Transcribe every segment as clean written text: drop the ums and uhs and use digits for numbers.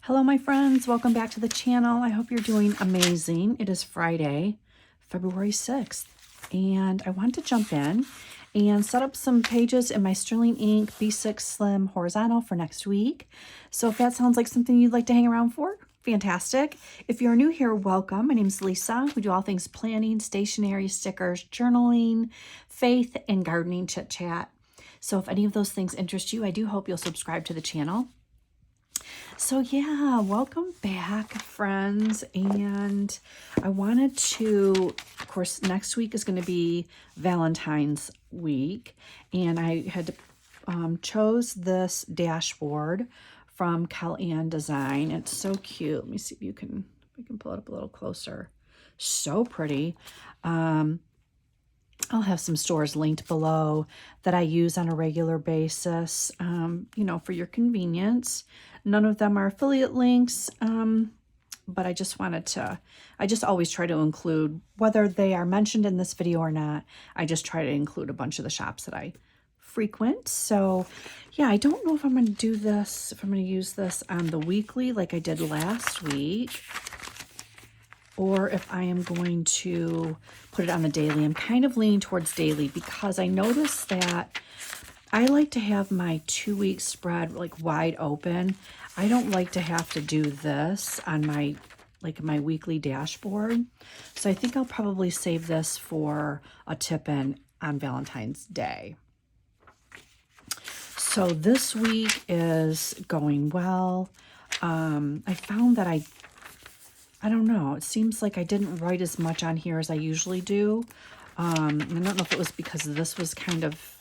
Hello, my friends. Welcome back to the channel. I hope you're doing amazing. It is Friday, February 6th, and I want to jump in and set up some pages in my Sterling Ink B6 Slim Horizontal for next week. So if that sounds like something you'd like to hang around for, fantastic. If you're new here, welcome. My name is Lisa. We do all things planning, stationery, stickers, journaling, faith, and gardening chit-chat. So if any of those things interest you, I do hope you'll subscribe to the channel. So yeah, welcome back, friends. And I wanted to, of course, next week is going to be Valentine's week. And I had chose this dashboard from Kellyanne Design. It's so cute. Let me see if we can pull it up a little closer. So pretty. I'll have some stores linked below that I use on a regular basis, for your convenience. None of them are affiliate links, but I just always try to include, whether they are mentioned in this video or not, I just try to include a bunch of the shops that I frequent. So yeah, I don't know if I'm going to do this, if I'm going to use this on the weekly like I did last week, or if I am going to put it on the daily. I'm kind of leaning towards daily because I noticed that I like to have my 2-week spread like wide open. I don't like to have to do this on my weekly dashboard. So I think I'll probably save this for a tip-in on Valentine's Day. So this week is going well. I found that I don't know, it seems like I didn't write as much on here as I usually do. I don't know if it was because this was kind of,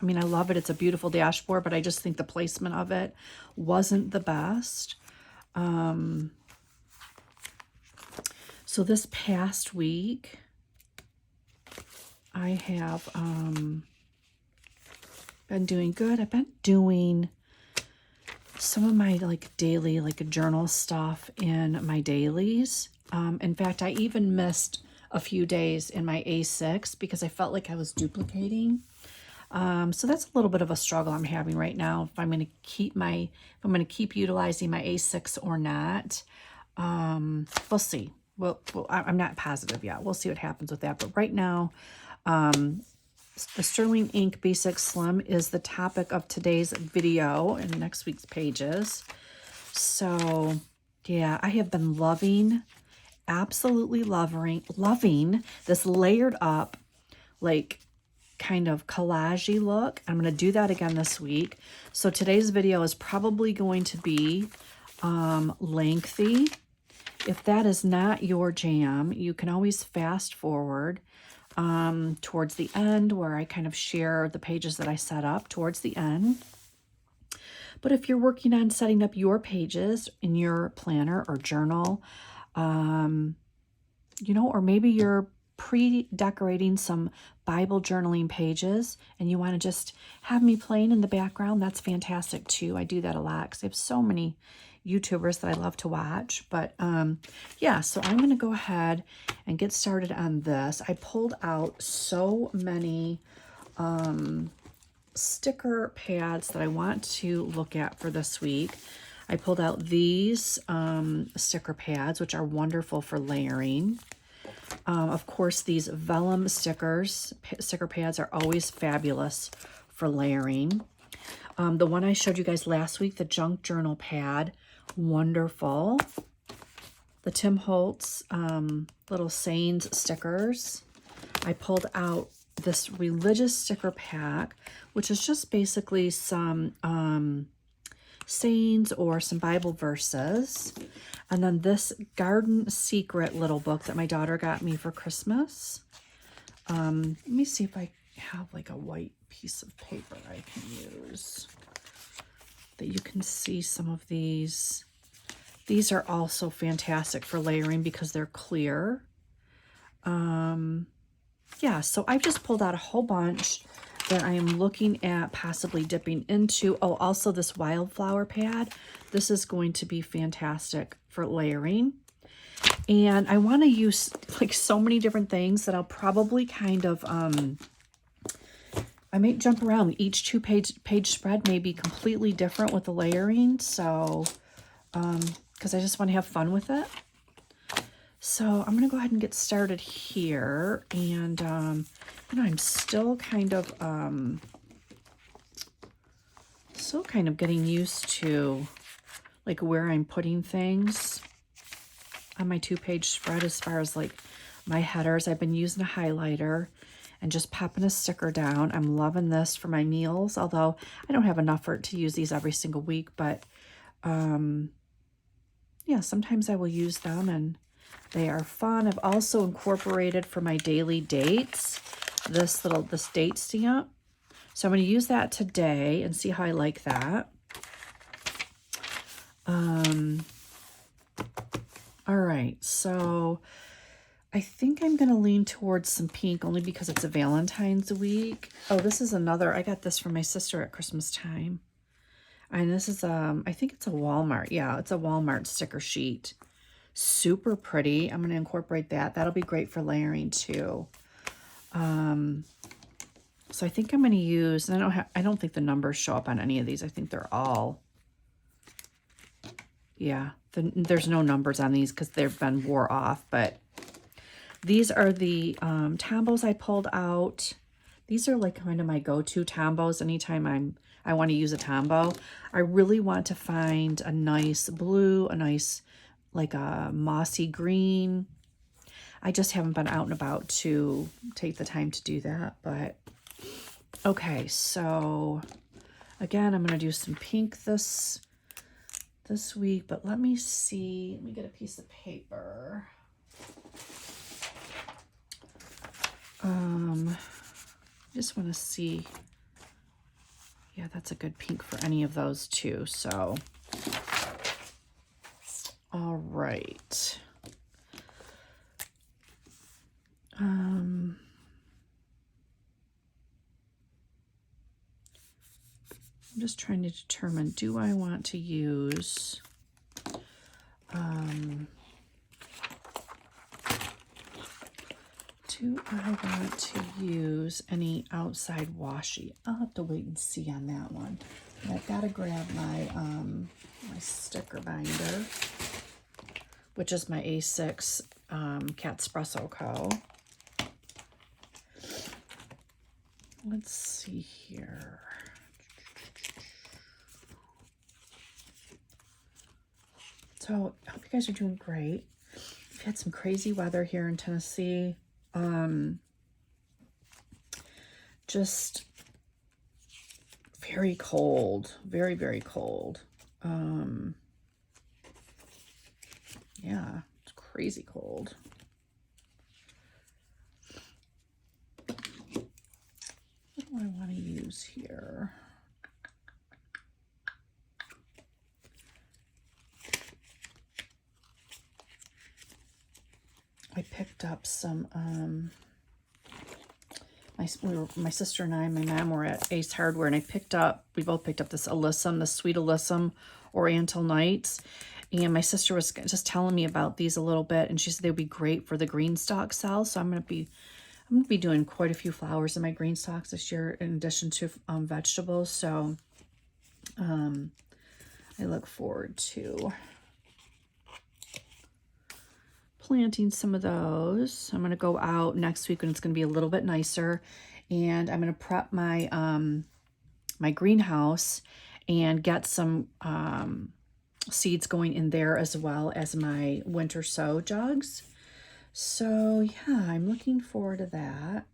I mean, I love it. It's a beautiful dashboard, but I just think the placement of it wasn't the best. So this past week, I have been doing good. I've been doing some of my daily journal stuff in my dailies. In fact, I even missed a few days in my A6 because I felt like I was duplicating. So that's a little bit of a struggle I'm having right now, if I'm going to keep utilizing my A6 or not. We'll see. Well, I'm not positive yet. We'll see what happens with that. But right now, the Sterling Ink B6 Slim is the topic of today's video and next week's pages. So yeah, I have been absolutely loving this layered up, kind of collage-y look. I'm going to do that again this week. So today's video is probably going to be lengthy. If that is not your jam, you can always fast forward towards the end, where I kind of share the pages that I set up towards the end. But if you're working on setting up your pages in your planner or journal, or maybe you're pre-decorating some Bible journaling pages and you want to just have me playing in the background, that's fantastic too. I do that a lot because I have so many YouTubers that I love to watch. But yeah, so I'm going to go ahead and get started on this. I pulled out so many sticker pads that I want to look at for this week. I pulled out these sticker pads, which are wonderful for layering. Of course, these vellum sticker pads are always fabulous for layering. The one I showed you guys last week, the junk journal pad, wonderful. The Tim Holtz little sayings stickers. I pulled out this religious sticker pack, which is just basically some sayings or some Bible verses. And then this Garden Secret little book that my daughter got me for Christmas. Let me see if I have a white piece of paper I can use that you can see some of these. These are also fantastic for layering because they're clear. Yeah, so I've just pulled out a whole bunch that I am looking at possibly dipping into. Oh, also this wildflower pad. This is going to be fantastic for layering. And I want to use so many different things that I'll probably kind of, I may jump around. Each 2-page spread may be completely different with the layering. So because I just want to have fun with it. So I'm going to go ahead and get started here. And, I'm still kind of getting used to like where I'm putting things on my 2-page spread as far as like my headers. I've been using a highlighter and just popping a sticker down. I'm loving this for my meals, although I don't have enough for it to use these every single week, but yeah, sometimes I will use them and they are fun. I've also incorporated for my daily dates this date stamp. So I'm going to use that today and see how I like that. All right, so I think I'm going to lean towards some pink only because it's a Valentine's week. Oh, this is another, I got this from my sister at Christmas time. And this is, I think it's a Walmart. Yeah, it's a Walmart sticker sheet. Super pretty. I'm going to incorporate that. That'll be great for layering too. So I think I'm going to use, and I don't think the numbers show up on any of these. I think they're all, yeah, there's no numbers on these because they've been wore off, but these are the Tombos I pulled out. These are like kind of my go-to Tombos anytime I want to use a Tombow. I really want to find a nice blue, a nice like a mossy green. I just haven't been out and about to take the time to do that, but okay, so again, I'm going to do some pink this week, but let me see. Let me get a piece of paper. I just want to see. Yeah, that's a good pink for any of those too. So, all right. I'm just trying to determine, do I want to use any outside washi? I'll have to wait and see on that one. And I've got to grab my my sticker binder, which is my A6 Cat Espresso Co. Let's see here. So I hope you guys are doing great. We've had some crazy weather here in Tennessee. Just very cold, very, very cold. Yeah, it's crazy cold. What do I want to use here? I picked up some, my sister and I, my mom were at Ace Hardware, and we both picked up this Alyssum, the Sweet Alyssum Oriental Nights. And my sister was just telling me about these a little bit, and she said they would be great for the green stalk cells. So I'm going to be doing quite a few flowers in my green stalks this year, in addition to vegetables. So I look forward to planting some of those. I'm going to go out next week when it's going to be a little bit nicer, and I'm going to prep my my greenhouse and get some seeds going in there as well as my winter sow jugs. So yeah, I'm looking forward to that.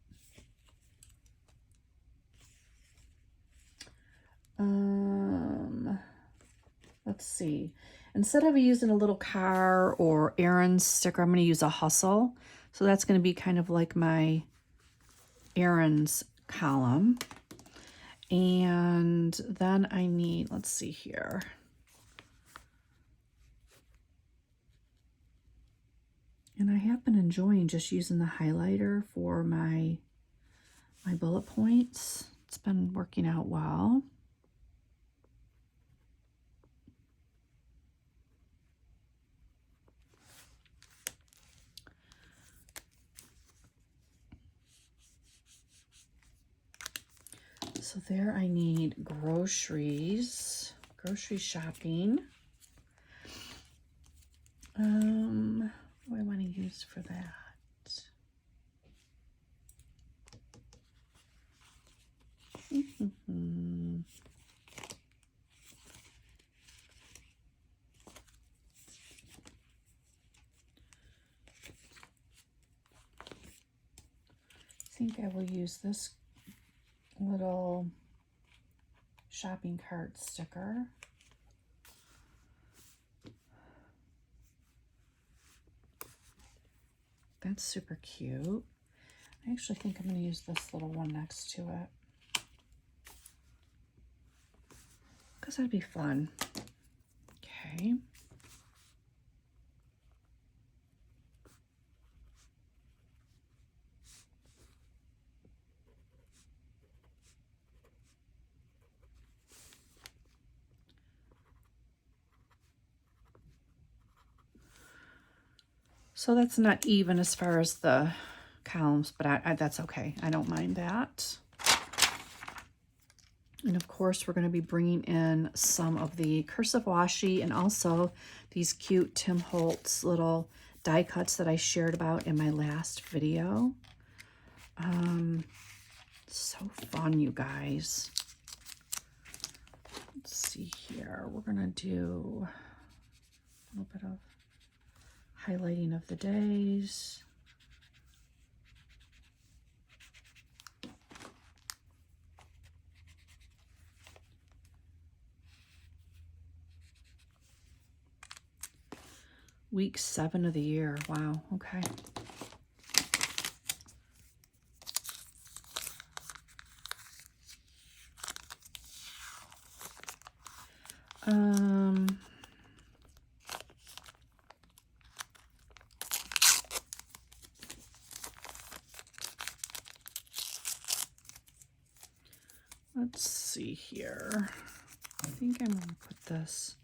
Let's see. Instead of using a little car or Aaron's sticker, I'm going to use a Hustle. So that's going to be kind of like my Aaron's column. And then I need, let's see here. And I have been enjoying just using the highlighter for my bullet points. It's been working out well. So there I need grocery shopping. What do I want to use for that? I think I will use this little shopping cart sticker. That's super cute. I actually think I'm going to use this little one next to it, because that'd be fun. Okay. So that's not even as far as the columns, but that's okay. I don't mind that. And of course, we're going to be bringing in some of the cursive washi and also these cute Tim Holtz little die cuts that I shared about in my last video. So fun, you guys. Let's see here. We're going to do a little bit of highlighting of the days. Week 7 of the year. Wow. Okay. Let's see here. I think I'm going to put this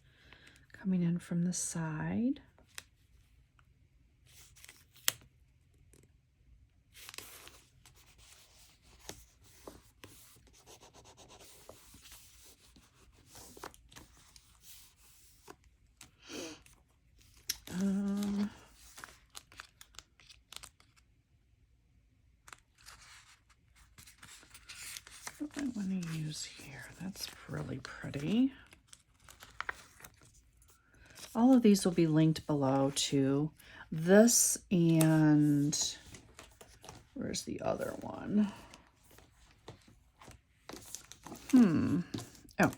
coming in from the side. What do I want to use here? That's really pretty. All of these will be linked below to this, and where's the other one? Oh,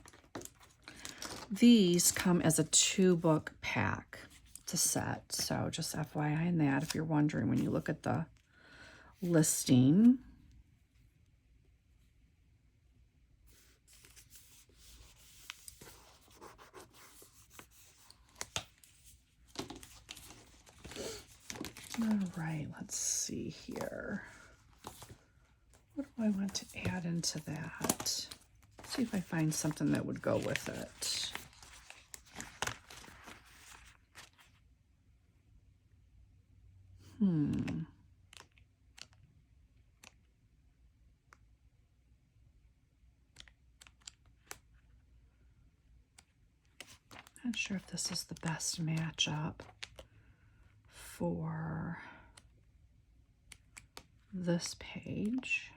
these come as a 2-book pack. It's a set, so just FYI in that if you're wondering when you look at the listing. All right, let's see here. What do I want to add into that? See if I find something that would go with it. Not sure if this is the best matchup for this page.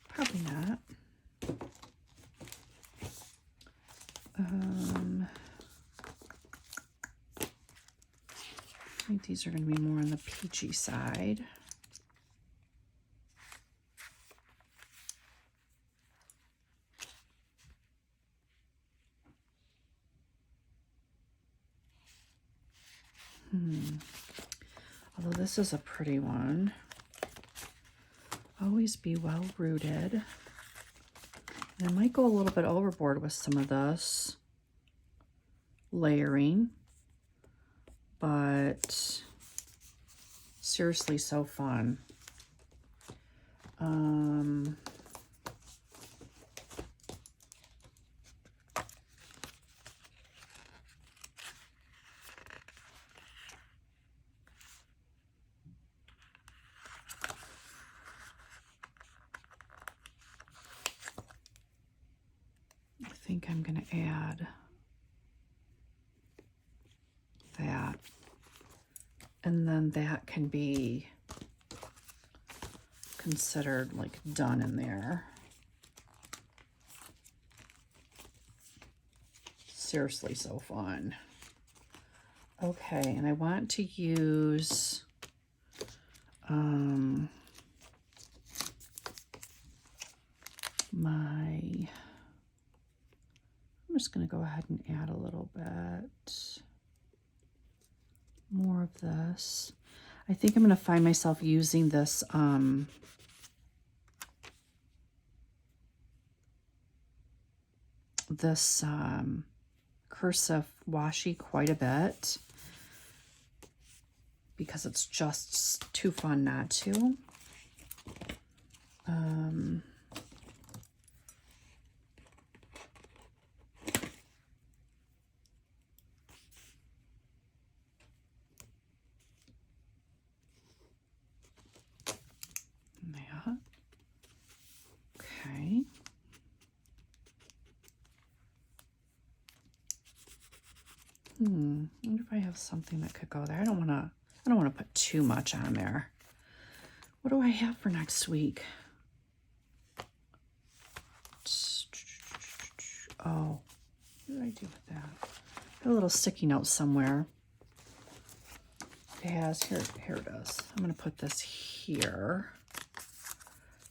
Probably not. I think these are going to be more on the peachy side. Although this is a pretty one. Always be well rooted. And I might go a little bit overboard with some of this layering, but seriously so fun. I think I'm going to add And then that can be considered like done in there. Seriously, so fun. Okay, and I want to use I'm just going to go ahead and add a little bit more of this. I think I'm going to find myself using this cursive washi quite a bit because it's just too fun not to. Yeah. Okay. I wonder if I have something that could go there. I don't want to put too much on there. What do I have for next week? Oh, what did I do with that? I have a little sticky note somewhere. It has, here it is. I'm going to put this here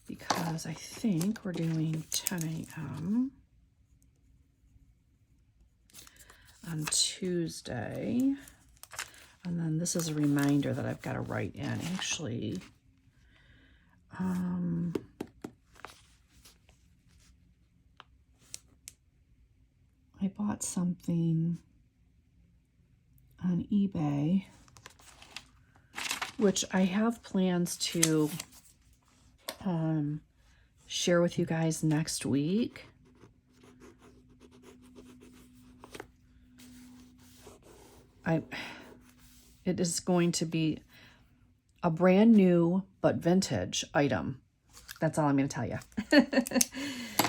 because I think we're doing 10 a.m. on Tuesday. And then this is a reminder that I've got to write in. Actually, I bought something on eBay, which I have plans to share with you guys next week. It is going to be a brand new but vintage item. That's all I'm going to tell you.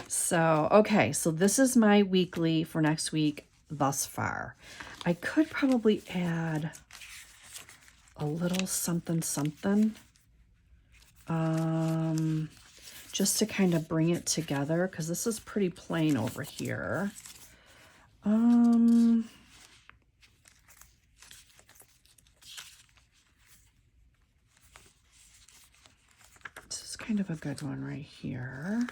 So, okay, so this is my weekly for next week thus far. I could probably add a little something, just to kind of bring it together, because this is pretty plain over here. This is kind of a good one right here.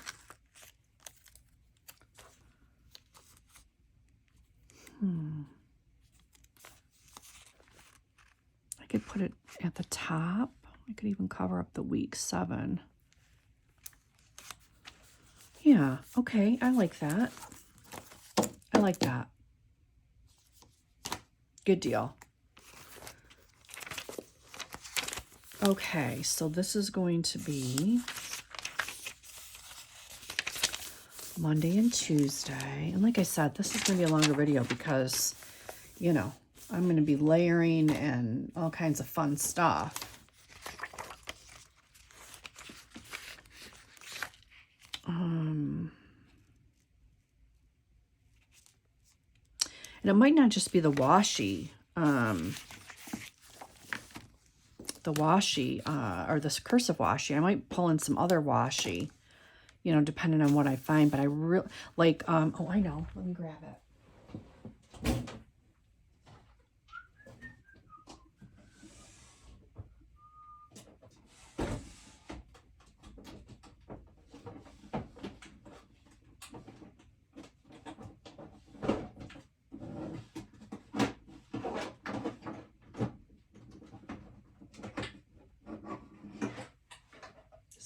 I could put it at the top. I could even cover up the week 7. Yeah, okay, I like that. I like that. Good deal. Okay, so this is going to be Monday and Tuesday. And like I said, this is going to be a longer video because, you know, I'm going to be layering and all kinds of fun stuff. And it might not just be the washi, or this cursive washi. I might pull in some other washi, you know, depending on what I find. But I really like, oh, I know. Let me grab it.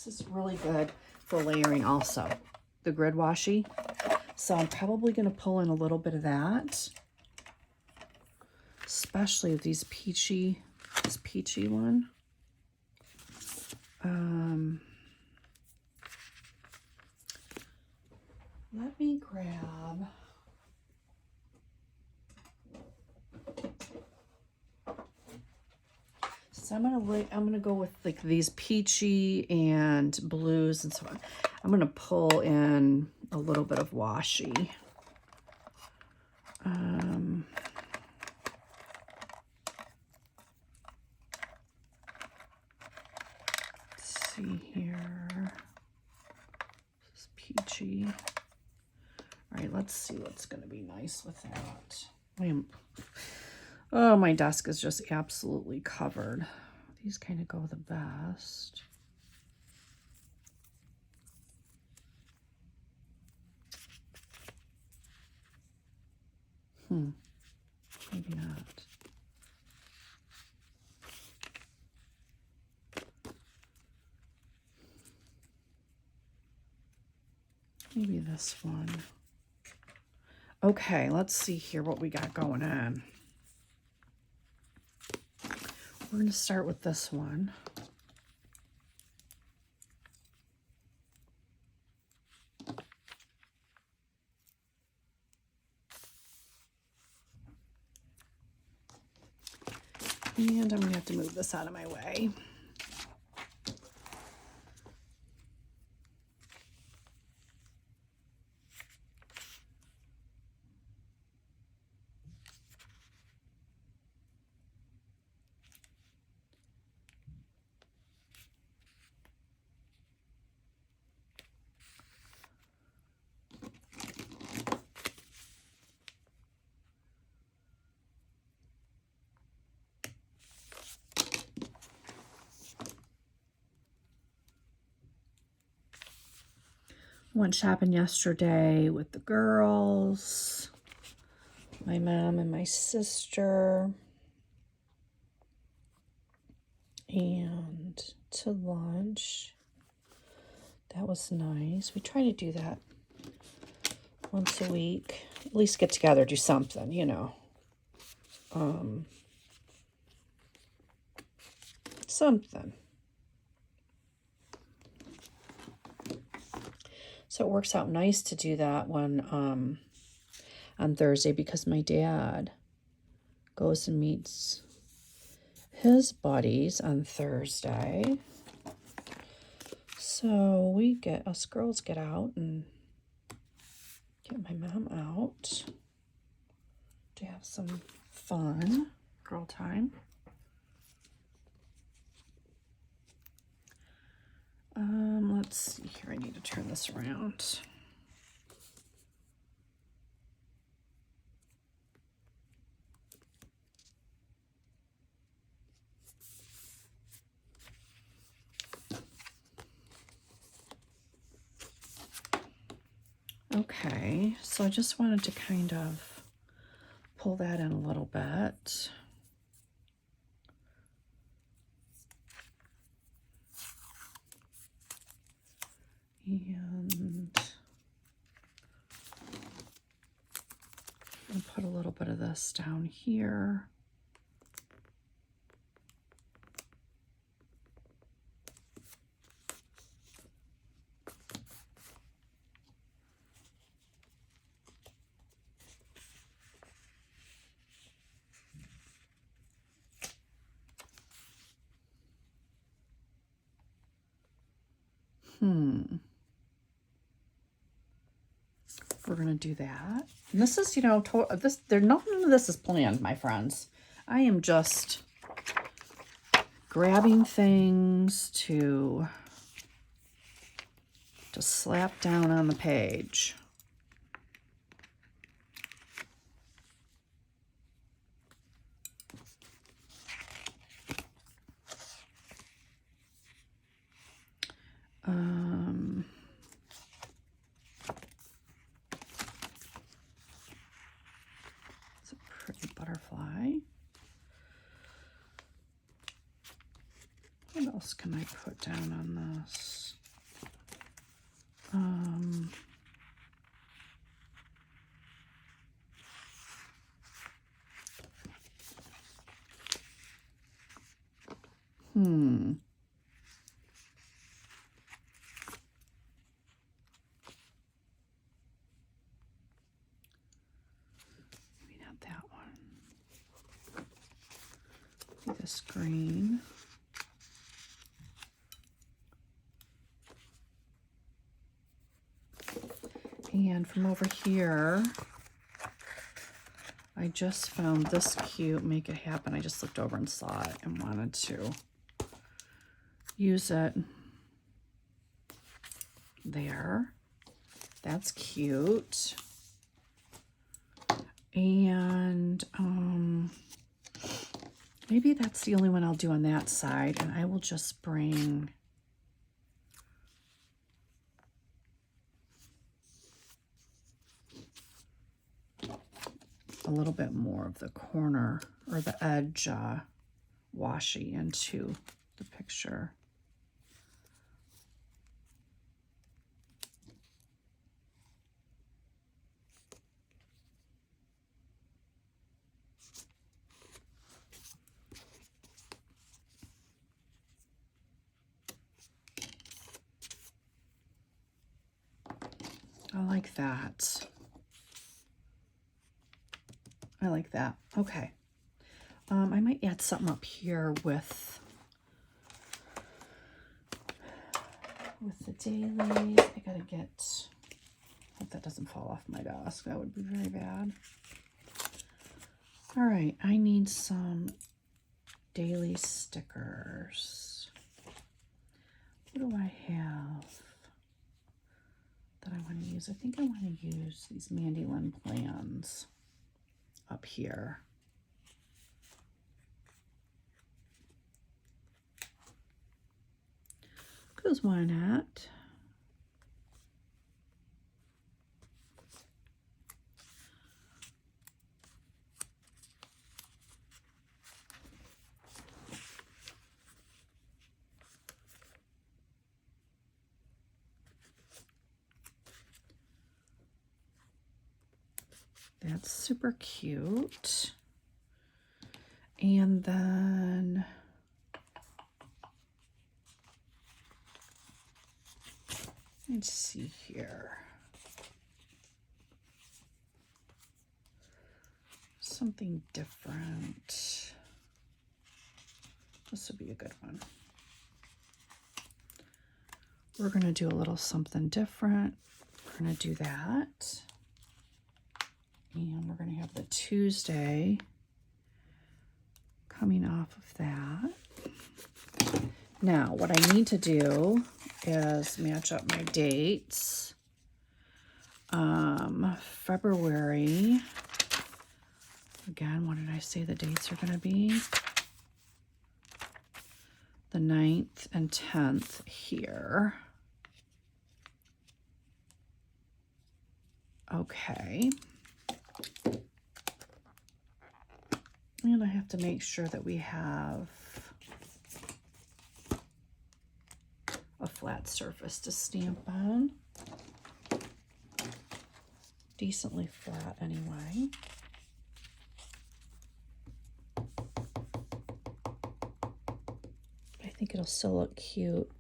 This is really good for layering also, the grid washi. So I'm probably going to pull in a little bit of that, especially these this peachy one. Let me grab, so I'm gonna go with like these peachy and blues and so on. I'm gonna pull in a little bit of washi. squishy. All right, let's see what's going to be nice with that. Oh, my desk is just absolutely covered. These kind of go the best. Maybe not. Maybe this one. Okay, let's see here what we got going on. We're going to start with this one. And I'm going to have to move this out of my way. Went shopping yesterday with the girls, my mom and my sister, and to lunch. That was nice. We try to do that once a week. At least get together, do something, you know. Something. So it works out nice to do that when on Thursday, because my dad goes and meets his buddies on Thursday. So us girls get out and get my mom out to have some fun, girl time. Let's see here. I need to turn this around. Okay, so I just wanted to kind of pull that in a little bit. And I'll put a little bit of this down here. We're gonna do that. And this is, you know, none of this is planned, my friends. I am just grabbing things to slap down on the page. It's a pretty butterfly. What else can I put down on this? Maybe not that one. Maybe this green. And from over here, I just found this cute Make It Happen. I just looked over and saw it and wanted to use it there. That's cute. And maybe that's the only one I'll do on that side, and I will just bring a little bit more of the corner or the edge washi into the picture. I like that. I like that. Okay. I might add something up here with the dailies. I gotta get, hope that doesn't fall off my desk. That would be very bad. All right, I need some daily stickers. What do I have that I want to use? I think I want to use these Mandy Lynn plans up here. Because why not? That's super cute. And then let's see here. Something different. This would be a good one. We're going to do a little something different. We're going to do that. And we're going to have the Tuesday coming off of that. Now, what I need to do is match up my dates. February, again, what did I say the dates are going to be? The 9th and 10th here. Okay. And I have to make sure that we have a flat surface to stamp on. Decently flat anyway. I think it'll still look cute.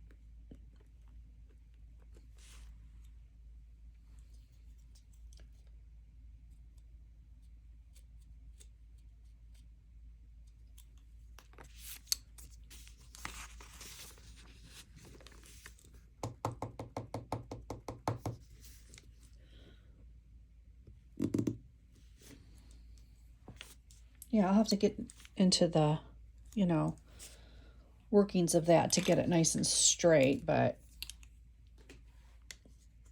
Yeah, I'll have to get into the, you know, workings of that to get it nice and straight, but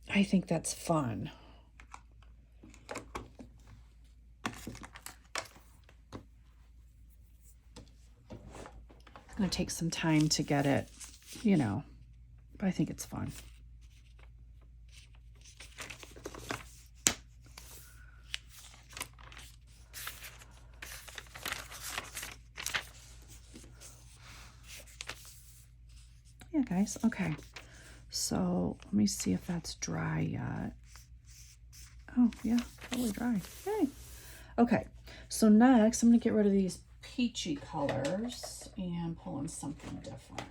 I think that's fun. It's going to take some time to get it, you know, but I think it's fun. Yeah, guys. Okay. So let me see if that's dry yet. Oh, yeah, totally dry. Yay. Okay. So next, I'm going to get rid of these peachy colors and pull in something different.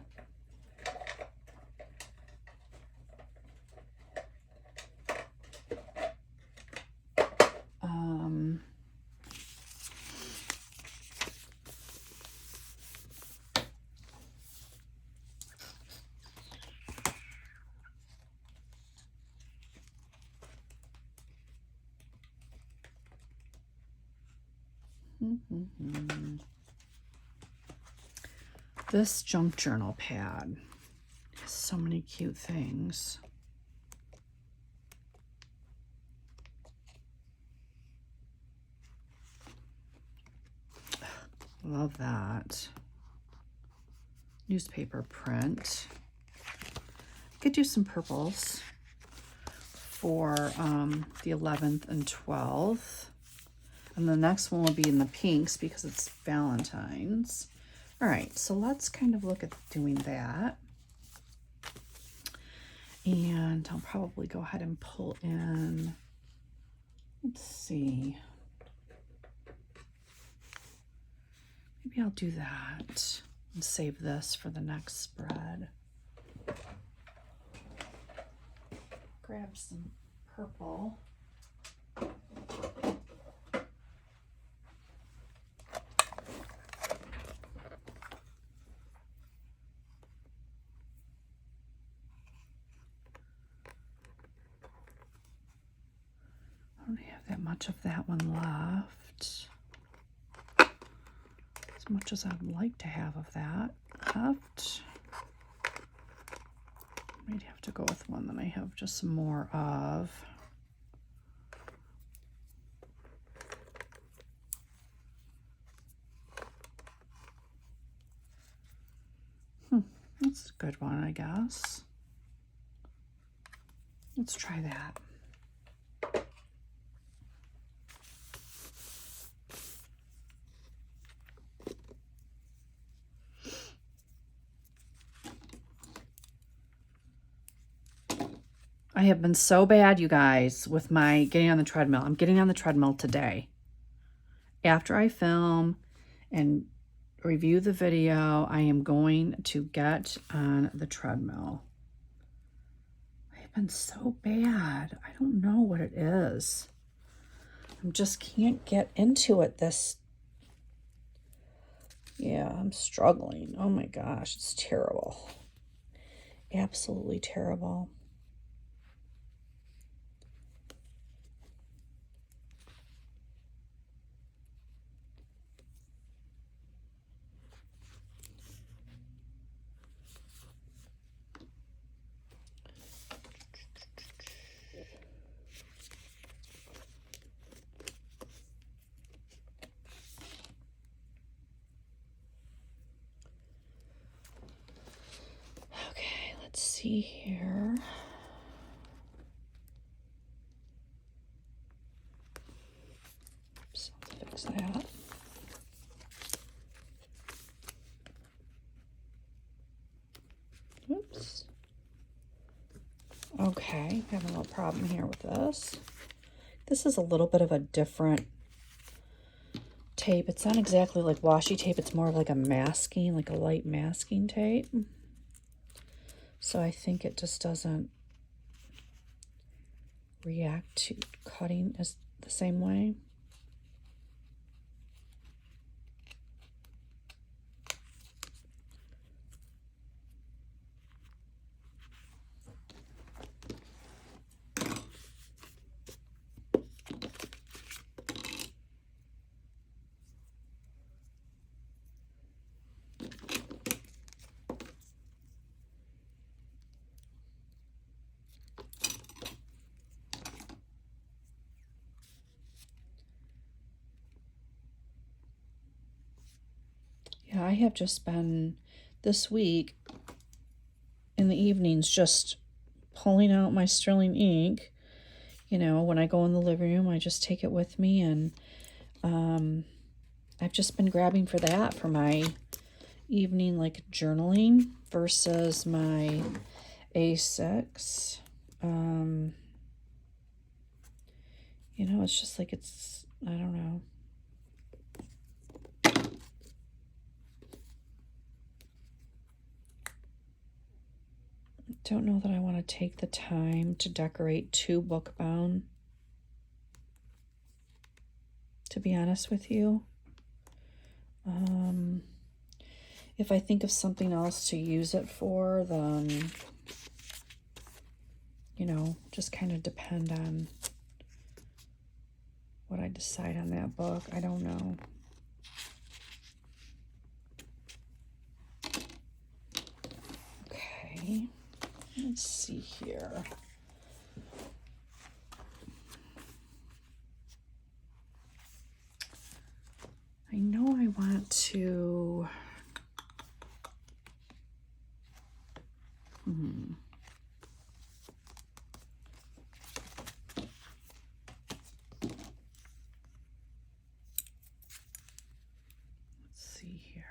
This junk journal pad has so many cute things. Love that. Newspaper print. Could do some purples for the 11th and 12th. And the next one will be in the pinks because it's Valentine's. All right, so let's kind of look at doing that. And I'll probably go ahead and pull in, let's see. Maybe I'll do that and save this for the next spread. Grab some purple. I don't have that much of that one left. As much as I'd like to have of that left. Might have to go with one that I have just some more of. That's a good one, I guess. Let's try that. I have been so bad, you guys, with my getting on the treadmill. I'm getting on the treadmill today. After I film and review the video, I am going to get on the treadmill. I've been so bad. I don't know what it is. I just can't get into it Yeah, I'm struggling. Oh my gosh, it's terrible. Absolutely terrible. Okay, let's see here. Oops, let's fix that. Oops. Okay, having a little problem here with this. This is a little bit of a different tape. It's not exactly like washi tape. It's more of like a masking, like a light masking tape. So I think it just doesn't react to cutting as the same way. Yeah, I have just been this week in the evenings just pulling out my Sterling ink. You know, when I go in the living room, I just take it with me, and I've just been grabbing for that for my evening like journaling versus my A6. You know, it's just like I don't know. Don't know that I want to take the time to decorate 2 book bound, to be honest with you. If I think of something else to use it for, then, you know, just kind of depend on what I decide on that book. I don't know. Okay. Let's see here. I know I want to... Let's see here.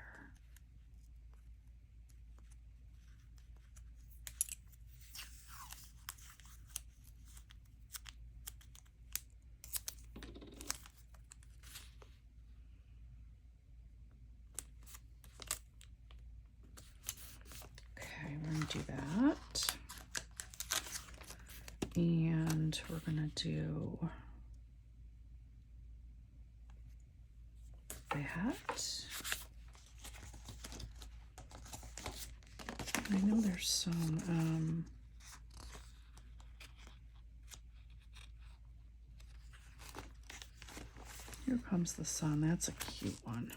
Okay, we're going to do that. And we're going to do that. I know there's some, here comes the sun. That's a cute one.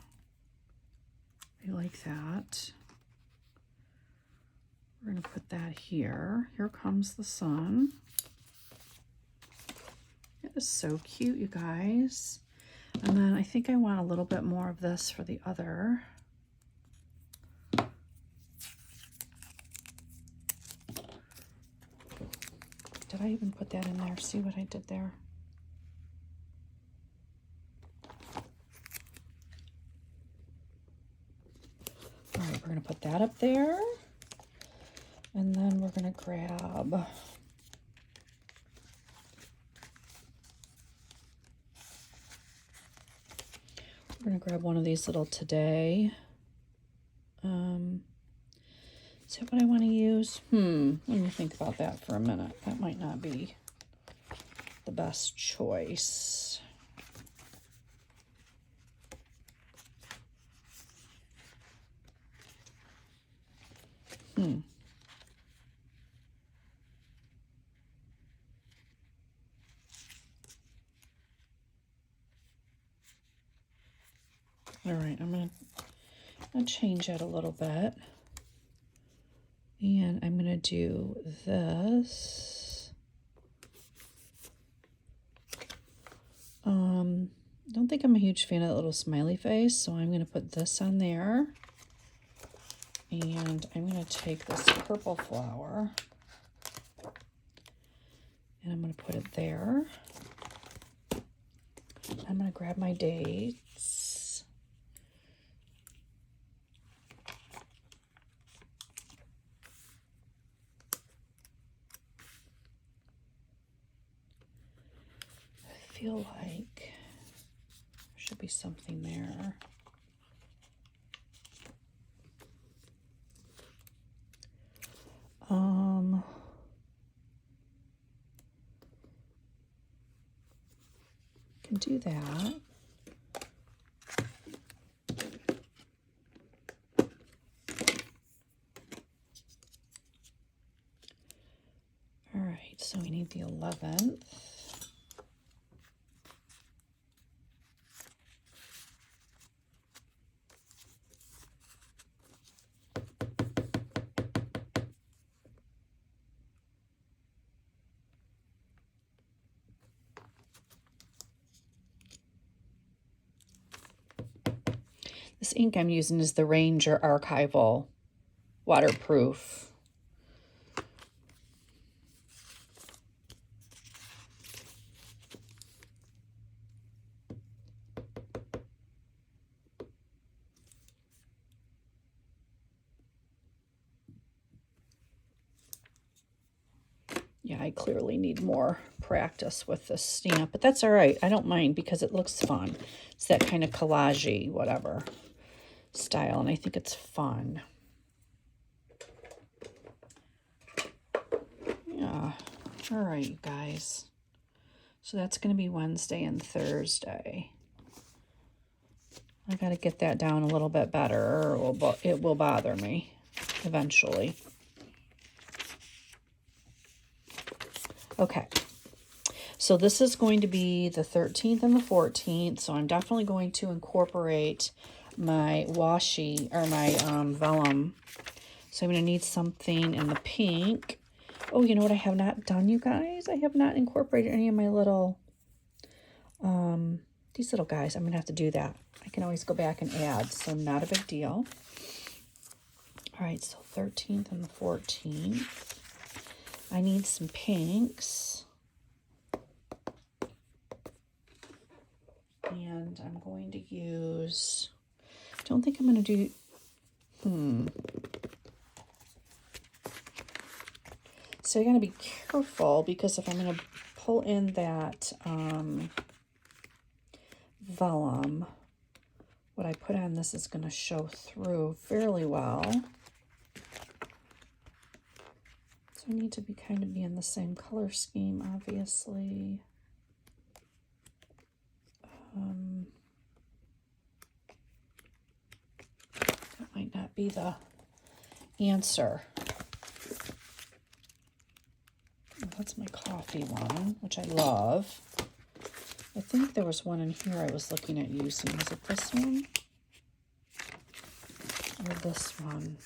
I like that. We're going to put that here. Here comes the sun. It is so cute, you guys. And then I think I want a little bit more of this for the other. Did I even put that in there? See what I did there? All right, we're going to put that up there. And then we're going to grab... We're going to grab one of these little today. Is that what I want to use? Let me think about that for a minute. That might not be the best choice. All right, I'm gonna change it a little bit. And I'm gonna do this. Don't think I'm a huge fan of that little smiley face, so I'm gonna put this on there. And I'm gonna take this purple flower and I'm gonna put it there. I'm gonna grab my dates. I feel like there should be something there. Can do that. All right, so we need the 11th. This ink I'm using is the Ranger Archival Waterproof. Yeah, I clearly need more practice with this stamp, but that's all right. I don't mind because it looks fun. It's that kind of collage-y, whatever style, and I think it's fun. Yeah. All right, you guys. So that's going to be Wednesday and Thursday. I got to get that down a little bit better, or it will bother me eventually. Okay. So this is going to be the 13th and the 14th. So I'm definitely going to incorporate my washi, or my vellum. So I'm going to need something in the pink. Oh, you know what I have not done, you guys? I have not incorporated any of my little These little guys, I'm going to have to do that. I can always go back and add, so not a big deal. All right, so 13th and the 14th. I need some pinks. And I'm going to use, don't think I'm going to do, So you got to be careful, because if I'm going to pull in that vellum, what I put on this is going to show through fairly well. So I need to be kind of be in the same color scheme, obviously. That might not be the answer. That's my coffee one, which I love. I think there was one in here I was looking at using. Was it this one? Or this one?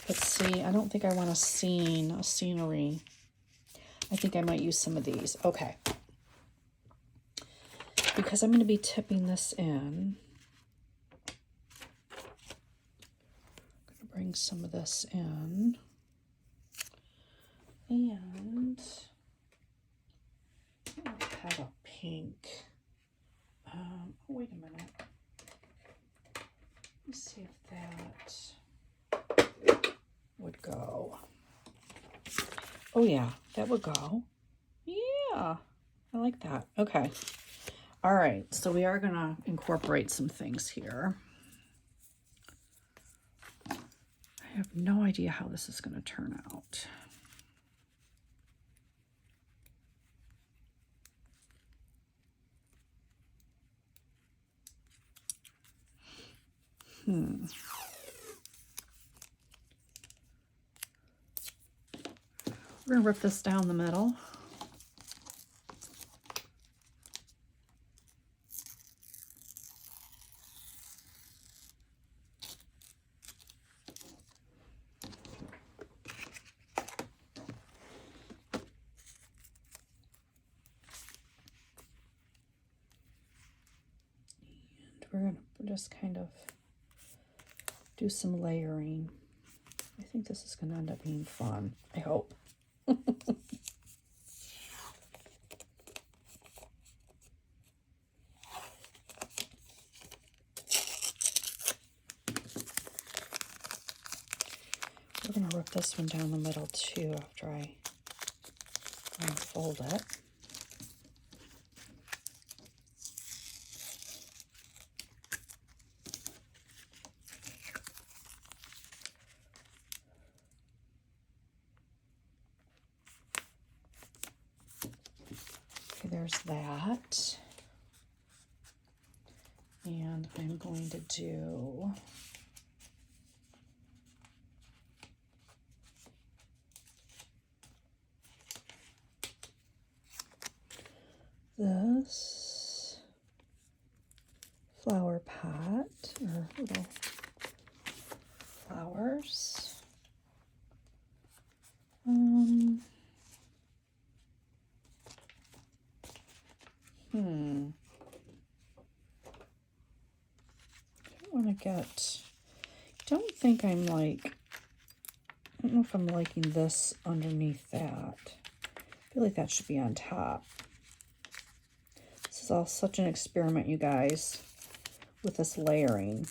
Let's see. I don't think I want a scenery. I think I might use some of these. Okay. Because I'm going to be tipping this in. I'm going to bring some of this in. And I don't have a pink. Oh, wait a minute. Let me see if that would go. Oh yeah, that would go. Yeah, I like that. Okay. All right, so we are going to incorporate some things here. I have no idea how this is going to turn out. We're going to rip this down the middle. And we're going to just kind of do some layering. I think this is going to end up being fun. I hope. We're going to rip this one down the middle too after I unfold it. Okay, there's that. And I'm going to do this flower pot, or little flowers. I don't want to get, don't think I'm like, I don't know if I'm liking this underneath that. I feel like that should be on top. This is all such an experiment, you guys, with this layering.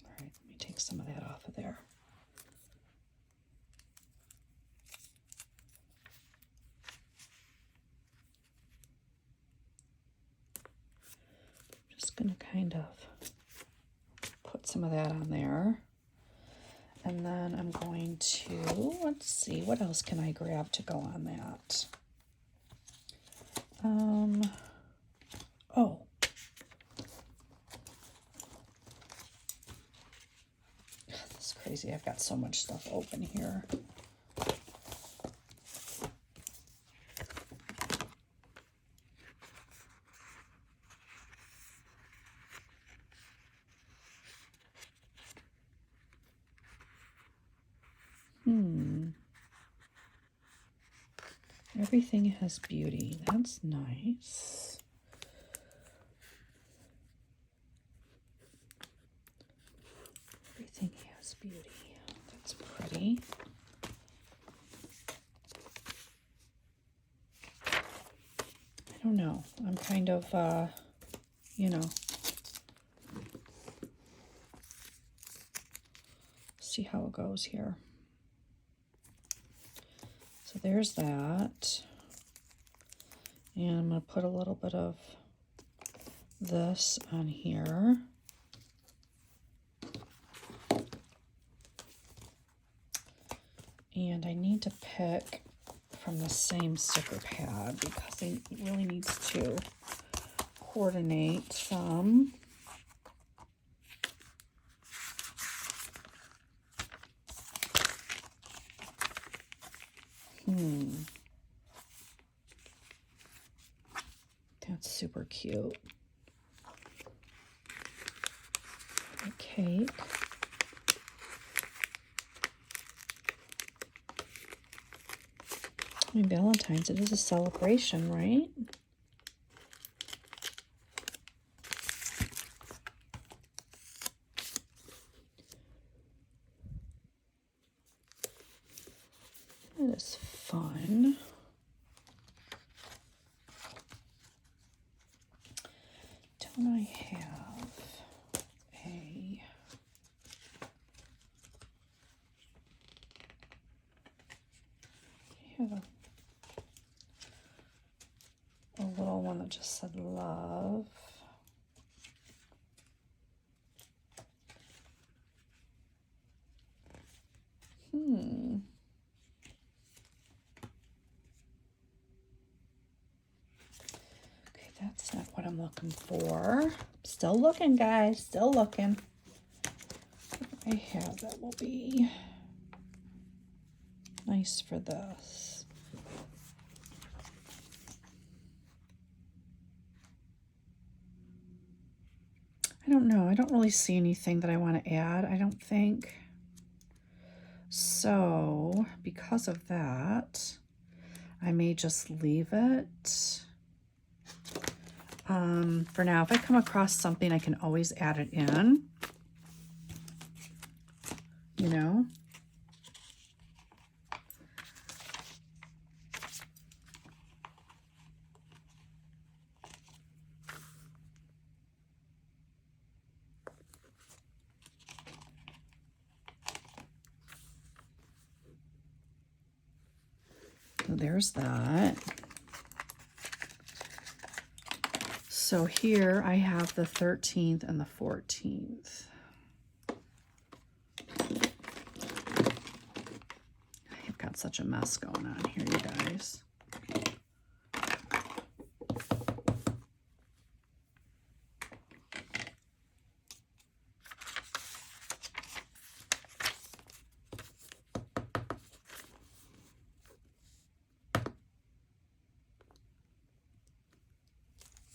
All right, let me take some of that off of there. Just going to kind of put some of that on there. And then I'm going to, let's see, what else can I grab to go on that? Oh. This is crazy. I've got so much stuff open here. Everything has beauty. That's nice. Everything has beauty. That's pretty. I don't know. I'm kind of, you know, see how it goes here. So there's that. And I'm going to put a little bit of this on here. And I need to pick from the same sticker pad because it really needs to coordinate some. That's super cute. A cake. I mean, Valentine's, it is a celebration, right? That is fun. Don't I have a... I have a little one that just said love. Okay, that's not what I'm looking for. Still looking, guys. Still looking. What I have that will be nice for this. I don't know. I don't really see anything that I want to add, I don't think. So, because of that, I may just leave it. For now, if I come across something, I can always add it in. You know? So there's that. So here I have the 13th and the 14th. I've got such a mess going on here, you guys.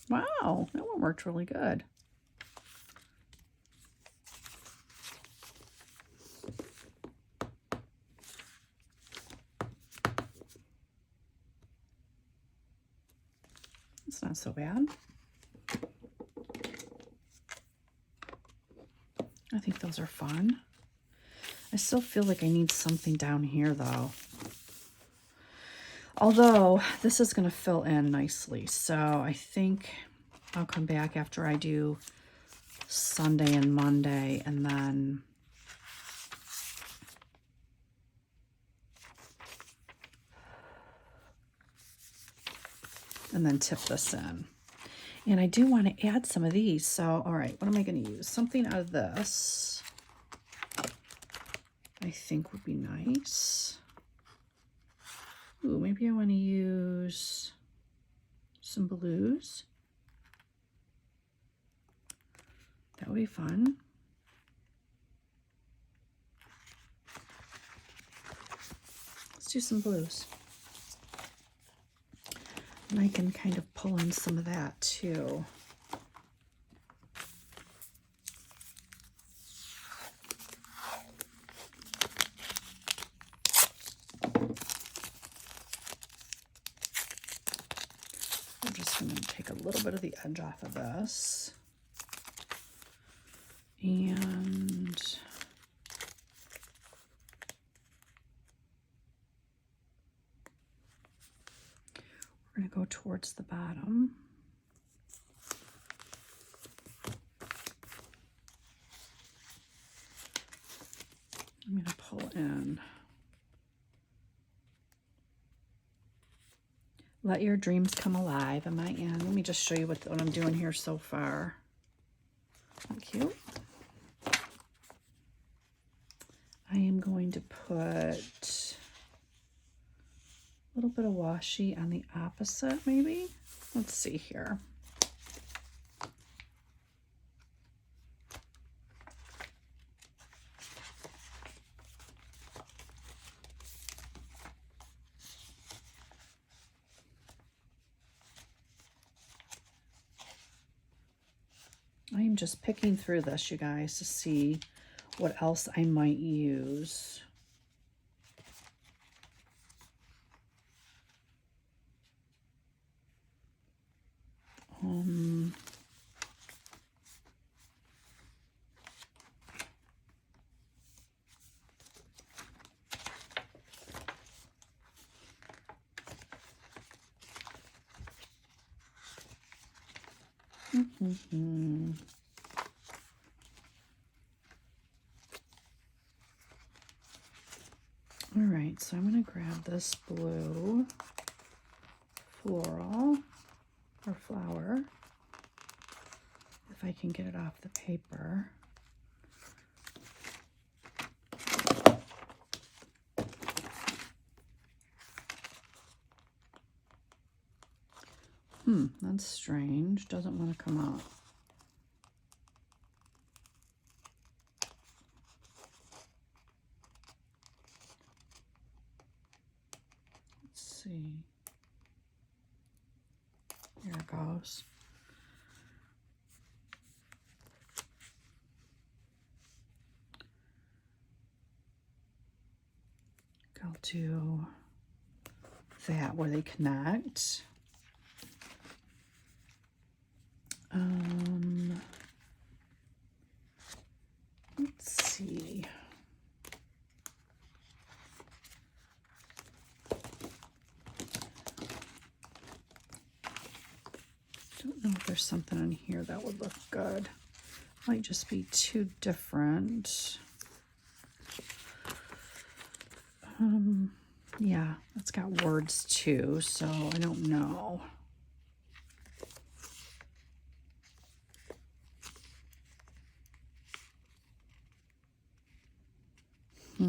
Wow, that one worked really good. It's not so bad. I think those are fun. I still feel like I need something down here though. Although this is going to fill in nicely. So I think I'll come back after I do Sunday and Monday and then tip this in. And I do want to add some of these. So, all right, what am I going to use? Something out of this I think would be nice. Ooh, maybe I want to use some blues. That would be fun. Let's do some blues. And I can kind of pull in some of that too. take a little bit of the edge off of this. And we're going to go towards the bottom. I'm going to pull in. Let your dreams come alive. Am I in? Let me just show you what I'm doing here so far. Not cute. I am going to put a little bit of washi on the opposite, maybe. Let's see here. I am just picking through this, you guys, to see what else I might use. All right, so I'm going to grab this blue floral or flower, if I can get it off the paper. That's strange. Doesn't want to come out. Let's see. There it goes. I'll do that where they connect. Let's see. Don't know if there's something in here that would look good. Might just be too different. Yeah, it's got words too, so I don't know. I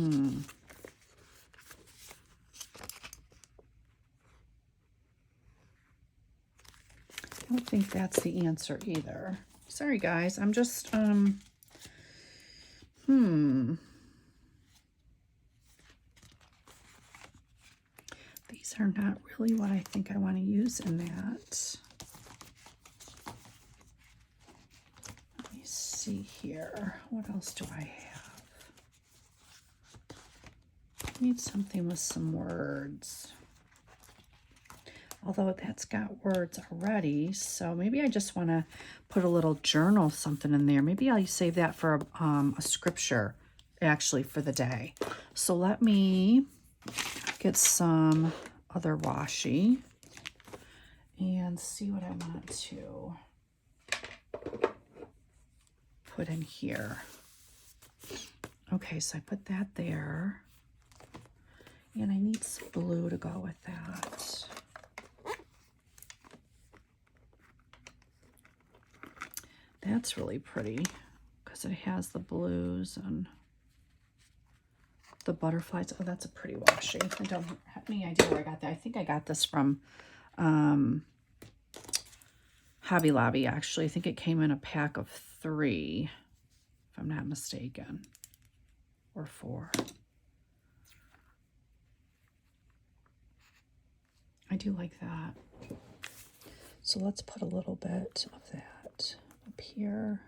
don't think that's the answer either. Sorry guys, I'm just these are not really what I think I want to use in that. Let me see here. What else do I have? I need something with some words. Although that's got words already, so maybe I just want to put a little journal something in there. Maybe I'll save that for a scripture, actually, for the day. So let me get some other washi and see what I want to put in here. Okay, so I put that there. And I need some blue to go with that. That's really pretty because it has the blues and the butterflies. Oh, that's a pretty washi. I don't have any idea where I got that. I think I got this from Hobby Lobby, actually. I think it came in a pack of 3, if I'm not mistaken, or 4. I do like that. So let's put a little bit of that up here.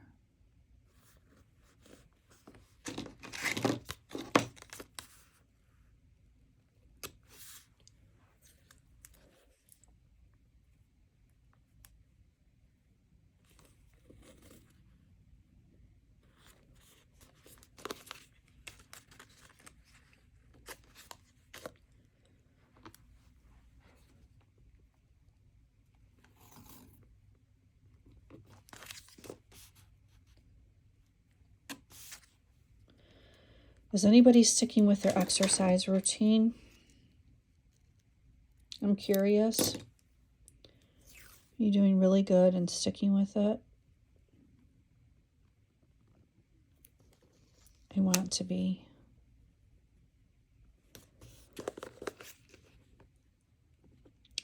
Is anybody sticking with their exercise routine? I'm curious. Are you doing really good and sticking with it? I want to be.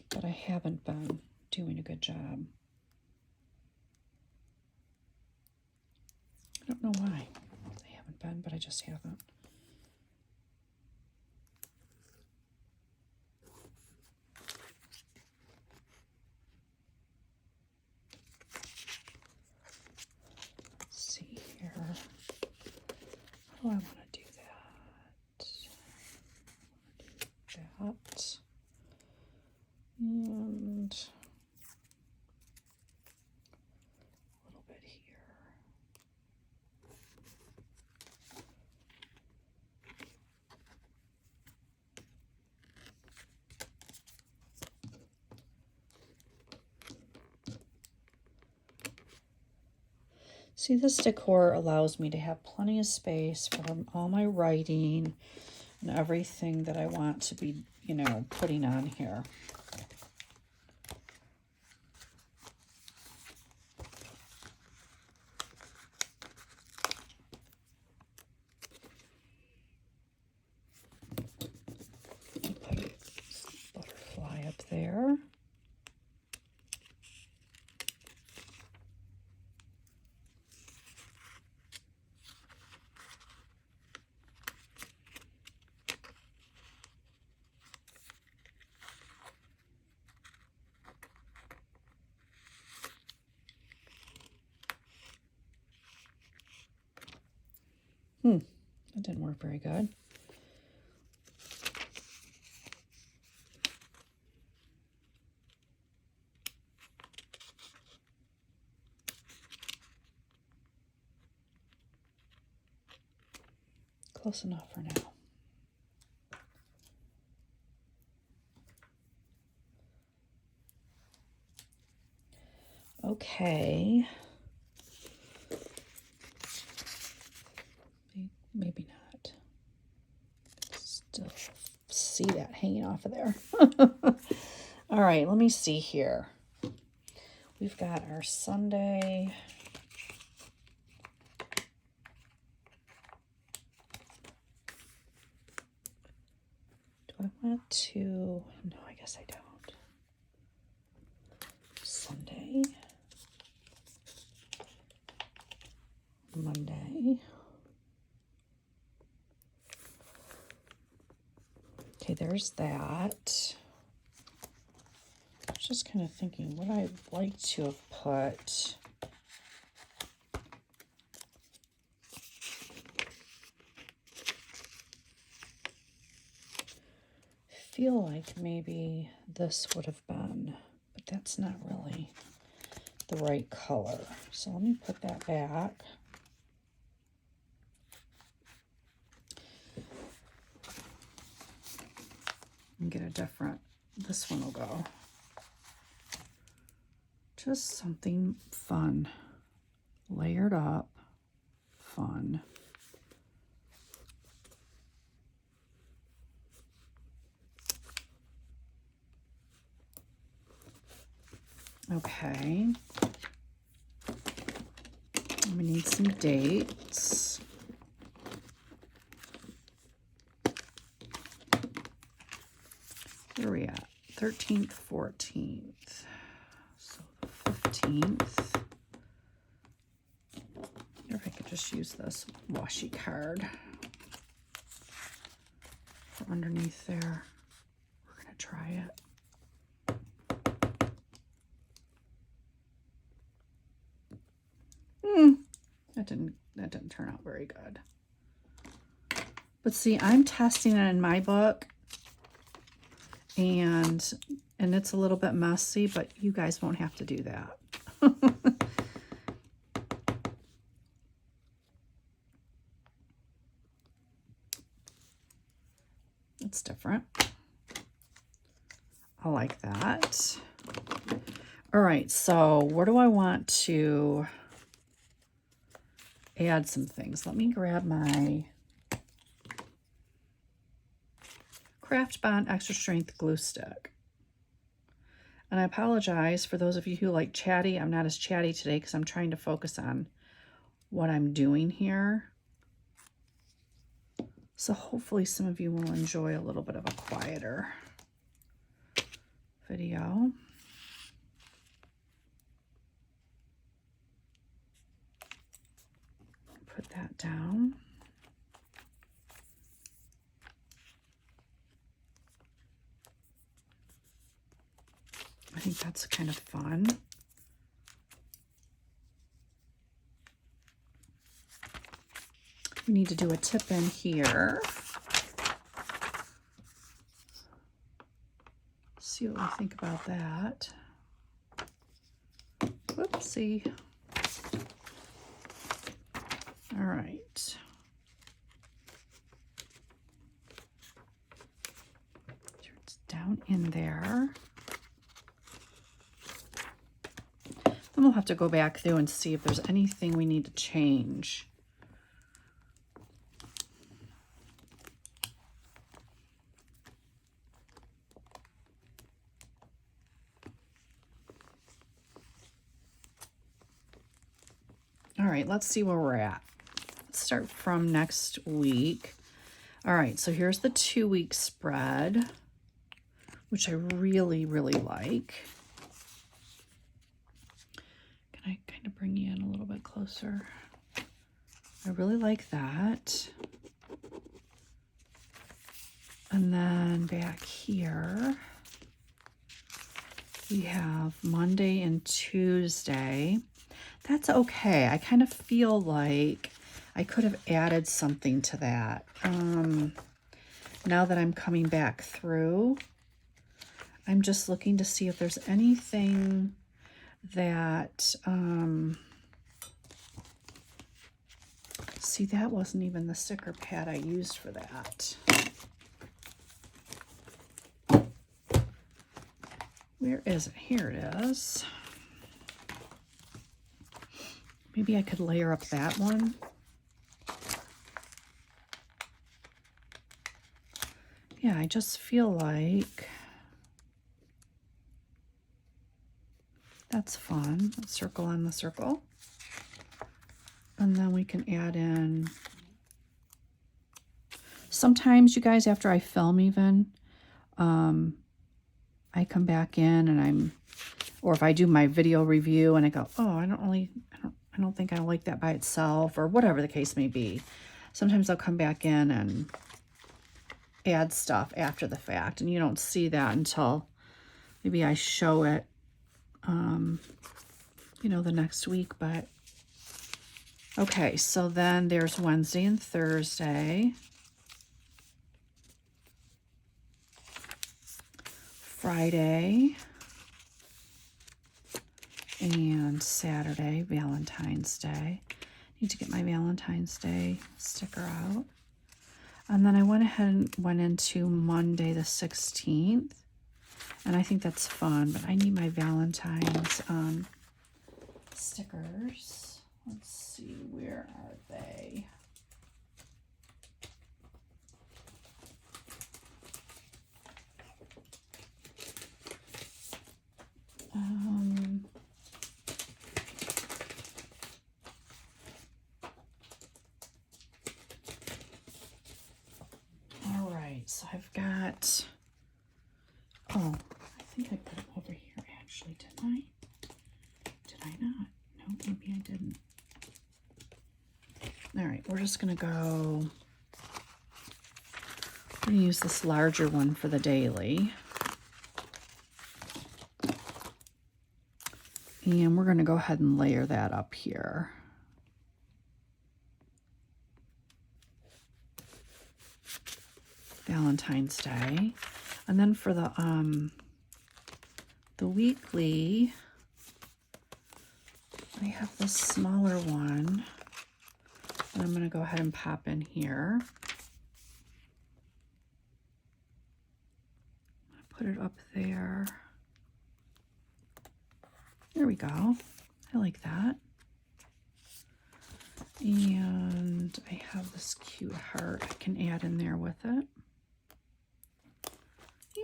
But I haven't been doing a good job. I don't know why I haven't been, but I just haven't. Let's see here. How do I want to do that? That. And a little bit here. See, this decor allows me to have plenty of space for all my writing and everything that I want to be, you know, putting on here. Put a butterfly up there. That didn't work very good. Close enough for now. Okay. Maybe not. Still see that hanging off of there. All right, let me see here. We've got our Sunday. Do I want to? No, I guess I don't. Sunday. Monday. Okay, there's that. I was just kind of thinking what I'd like to have put. I feel like maybe this would have been, but that's not really the right color. So let me put that back. And get a different, this one will go. Just something fun, layered up, fun. Okay. We need some dates. Where are we at? 13th, 14th. So the 15th. If I could just use this washi card for underneath there. We're going to try it. That didn't turn out very good. But see, I'm testing it in my book, and it's a little bit messy, but you guys won't have to do that. It's different. I like that. All right, so where do I want to add some things? Let me grab my Craft Bond Extra Strength Glue Stick. And I apologize for those of you who like chatty. I'm not as chatty today because I'm trying to focus on what I'm doing here. So hopefully some of you will enjoy a little bit of a quieter video. Put that down. I think that's kind of fun. We need to do a tip in here. See what we think about that. Whoopsie. All right. It's down in there. Then we'll have to go back through and see if there's anything we need to change. All right, let's see where we're at. Let's start from next week. All right, so here's the 2-week spread, which I really, really like. Can I kind of bring you in a little bit closer? I really like that. And then back here, we have Monday and Tuesday. That's okay. I kind of feel like I could have added something to that. Now that I'm coming back through, I'm just looking to see if there's anything that, see, that wasn't even the sticker pad I used for that. Where is it? Here it is. Maybe I could layer up that one. Yeah, I just feel like that's fun. A circle on the circle. And then we can add in, sometimes you guys, after I film even, I come back in and or if I do my video review and I go, oh, I don't think I like that by itself, or whatever the case may be. Sometimes I'll come back in and add stuff after the fact, and you don't see that until maybe I show it, you know, the next week. But okay, so then there's Wednesday and Thursday. Friday and Saturday, Valentine's Day. Need to get my Valentine's Day sticker out. And then I went ahead and went into Monday the 16th. And I think that's fun, but I need my Valentine's stickers. Let's see, where are they? All right, so I've got, oh, I think I put them over here actually, didn't I? Did I not? No, maybe I didn't. All right, we're just gonna go, I'm gonna use this larger one for the daily. And we're going to go ahead and layer that up here. Valentine's Day. And then for the weekly, I have this smaller one that I'm going to go ahead and pop in here. Put it up there. There we go. I like that. And I have this cute heart I can add in there with it.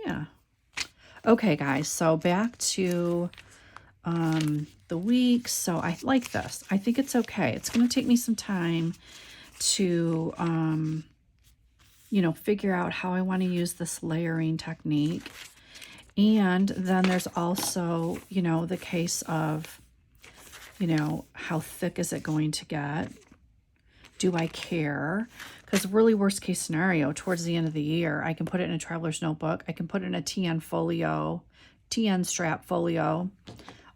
Yeah. Okay, guys, so back to the week. So I like this. I think it's okay. It's going to take me some time to, figure out how I want to use this layering technique. And then there's also, the case of, how thick is it going to get? Do I care? Because really worst case scenario, towards the end of the year, I can put it in a traveler's notebook. I can put it in a TN strap folio.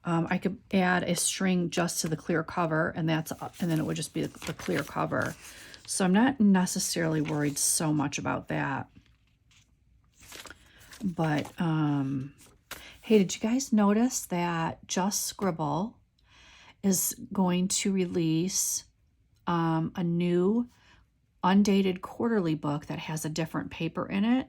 I could add a string just to the clear cover, and then it would just be the clear cover. So I'm not necessarily worried so much about that. But hey, did you guys notice that Just Scribble is going to release a new undated quarterly book that has a different paper in it,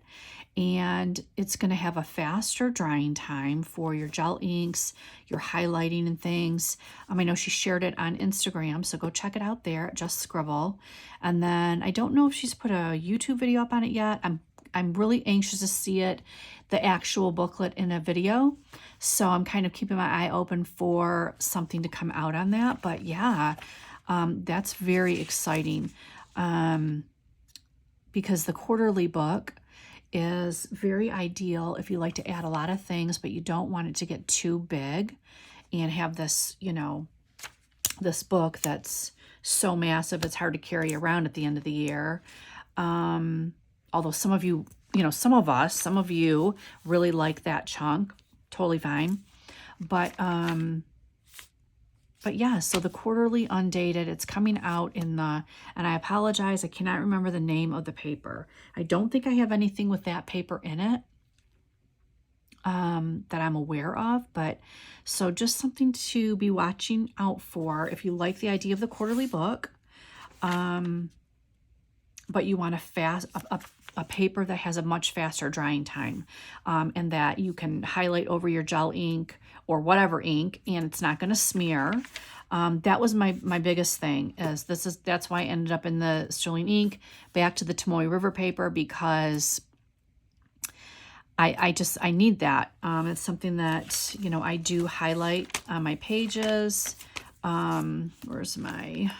and it's going to have a faster drying time for your gel inks, your highlighting and things. I know she shared it on Instagram, so go check it out there at Just Scribble. And then I don't know if she's put a YouTube video up on it yet. I'm really anxious to see it, the actual booklet in a video. So I'm kind of keeping my eye open for something to come out on that. But yeah, that's very exciting. Because the quarterly book is very ideal if you like to add a lot of things, but you don't want it to get too big and have this, this book that's so massive it's hard to carry around at the end of the year. Although some of you, some of you really like that chunk, totally fine. But yeah, so the quarterly undated, it's coming out and I apologize, I cannot remember the name of the paper. I don't think I have anything with that paper in it that I'm aware of, but so just something to be watching out for if you like the idea of the quarterly book, but you want a paper that has a much faster drying time, and that you can highlight over your gel ink or whatever ink, and it's not going to smear. That was my biggest thing. That's why I ended up in the sterling ink, back to the Tomoe River paper, because I need that. It's something that I do highlight on my pages. Where's my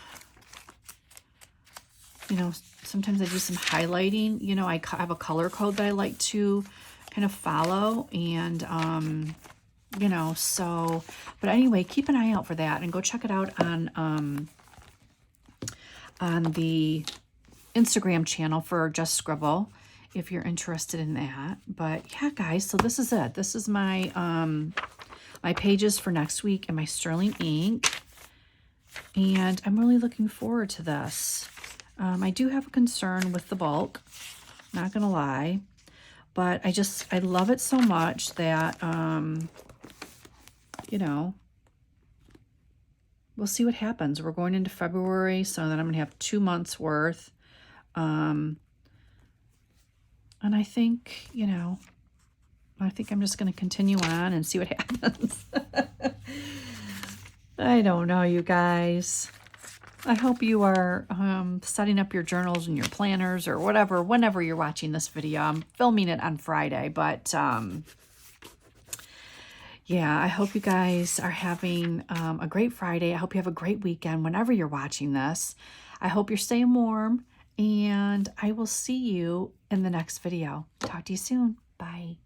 sometimes I do some highlighting. I have a color code that I like to kind of follow, and so, but anyway, keep an eye out for that and go check it out on the Instagram channel for Just Scribble if you're interested in that. But yeah, guys, so this is it. This is my my pages for next week and my sterling ink, and I'm really looking forward to this. I do have a concern with the bulk, not gonna lie, but I love it so much that we'll see what happens. We're going into February, so then I'm gonna have 2 months worth. And I think, I'm just gonna continue on and see what happens. I don't know, you guys. I hope you are setting up your journals and your planners or whatever, whenever you're watching this video. I'm filming it on Friday, but yeah, I hope you guys are having a great Friday. I hope you have a great weekend whenever you're watching this. I hope you're staying warm, and I will see you in the next video. Talk to you soon. Bye.